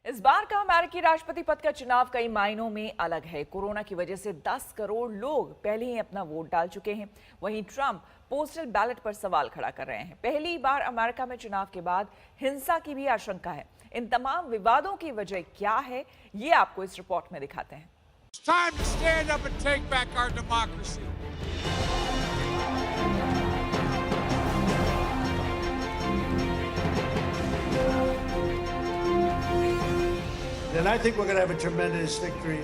इस बार का अमेरिकी राष्ट्रपति पद का चुनाव कई मायनों में अलग है। कोरोना की वजह से 10 करोड़ लोग पहले ही अपना वोट डाल चुके हैं। वहीं ट्रंप पोस्टल बैलेट पर सवाल खड़ा कर रहे हैं। पहली बार अमेरिका में चुनाव के बाद हिंसा की भी आशंका है। इन तमाम विवादों की वजह क्या है, ये आपको इस रिपोर्ट में दिखाते हैं। It's time to stand up and take back our democracy. And I think we're going to have a tremendous victory.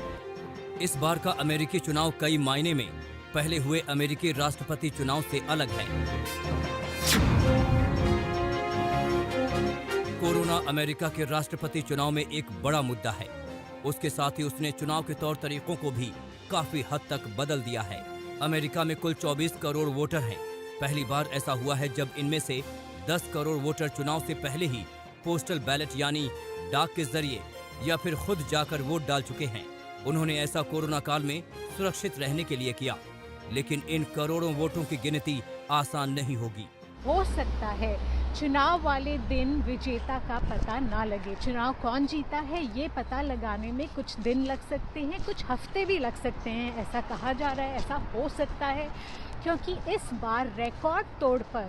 इस बार का अमेरिकी चुनाव कई मायने में पहले हुए अमेरिकी राष्ट्रपति चुनाव से अलग है। कोरोना अमेरिका के राष्ट्रपति चुनाव में एक बड़ा मुद्दा है। उसके साथ ही उसने चुनाव के तौर तरीकों को भी काफी हद तक बदल दिया है। अमेरिका में कुल 24 करोड़ वोटर हैं। पहली बार ऐसा हुआ है जब इनमें से 10 करोड़ वोटर चुनाव से पहले ही पोस्टल बैलेट यानी डाक के जरिए या फिर खुद जाकर वोट डाल चुके हैं। उन्होंने ऐसा कोरोना काल में सुरक्षित रहने के लिए किया, लेकिन इन करोड़ों वोटों की गिनती आसान नहीं होगी। हो सकता है चुनाव वाले दिन विजेता का पता ना लगे। चुनाव कौन जीता है ये पता लगाने में कुछ दिन लग सकते हैं, कुछ हफ्ते भी लग सकते हैं, ऐसा कहा जा रहा है। ऐसा हो सकता है क्योंकि इस बार रिकॉर्ड तोड़ पर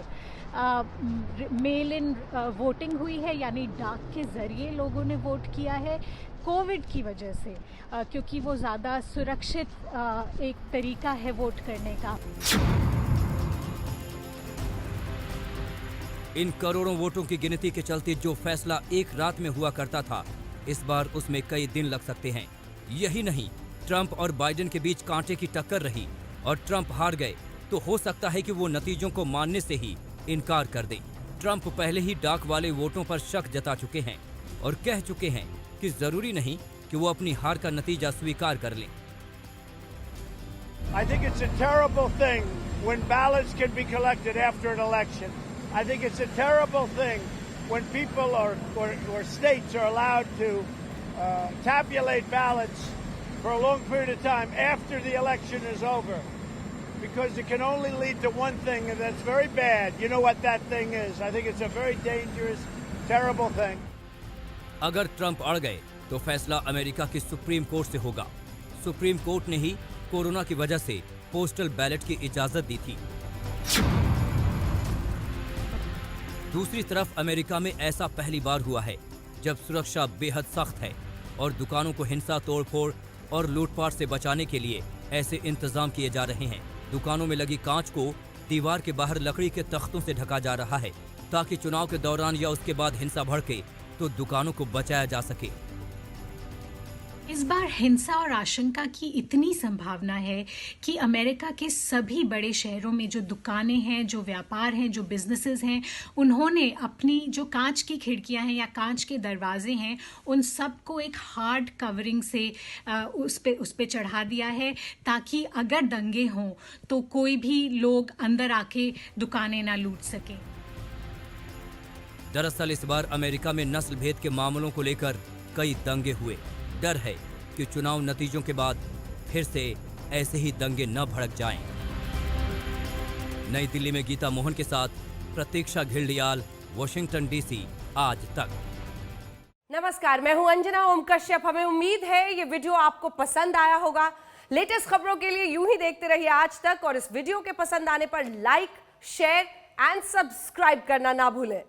मेल इन वोटिंग हुई है, यानी डाक के ज़रिए लोगों ने वोट किया है कोविड की वजह से, क्योंकि वो ज़्यादा सुरक्षित एक तरीका है वोट करने का। इन करोड़ों वोटों की गिनती के चलते जो फैसला एक रात में हुआ करता था, इस बार उसमें कई दिन लग सकते हैं। यही नहीं, ट्रंप और बाइडेन के बीच कांटे की टक्कर रही और ट्रंप हार गए तो हो सकता है कि वो नतीजों को मानने से ही इनकार कर दें। ट्रंप पहले ही डाक वाले वोटों पर शक जता चुके हैं और कह चुके हैं कि जरूरी नहीं कि वो अपनी हार का नतीजा स्वीकार कर लें। I think it's a terrible thing when ballots can be collected after an election. I think it's a terrible thing when people or states are allowed to tabulate ballots for a long period of time after the election is over. Because it can only lead to one thing, and that's very bad. You know what that thing is. I think it's a very dangerous, terrible thing. अगर Trump अड़ गए तो फैसला America की supreme court से होगा। Supreme court ने ही corona की वजह से पोस्टल बैलेट की इजाजत दी थी। दूसरी तरफ अमेरिका में ऐसा पहली बार हुआ है जब सुरक्षा बेहद सख्त है और दुकानों को हिंसा, तोड़फोड़ और लूटपाट से बचाने के लिए ऐसे इंतजाम किए जा रहे हैं। दुकानों में लगी कांच को दीवार के बाहर लकड़ी के तख्तों से ढका जा रहा है ताकि चुनाव के दौरान या उसके बाद हिंसा भड़के तो दुकानों को बचाया जा सके। इस बार हिंसा और आशंका की इतनी संभावना है कि अमेरिका के सभी बड़े शहरों में जो दुकानें हैं, जो व्यापार हैं, जो बिजनेसेस हैं, उन्होंने अपनी जो कांच की खिड़कियां हैं या कांच के दरवाजे हैं, उन सब को एक हार्ड कवरिंग से उस पे चढ़ा दिया है ताकि अगर दंगे हों तो कोई भी लोग अंदर आके दुकानें ना लूट सकें। दरअसल इस बार अमेरिका में नस्ल भेद के मामलों को लेकर कई दंगे हुए। डर है कि चुनाव नतीजों के बाद फिर से ऐसे ही दंगे न भड़क जाएं। नई दिल्ली में गीता मोहन के साथ प्रतीक्षा घिल्डियाल, वॉशिंगटन डीसी, आज तक। नमस्कार, मैं हूं अंजना ओम कश्यप। हमें उम्मीद है ये वीडियो आपको पसंद आया होगा। लेटेस्ट खबरों के लिए यूं ही देखते रहिए आज तक और इस वीडियो के पसंद आने पर लाइक, शेयर एंड सब्सक्राइब करना ना भूलें।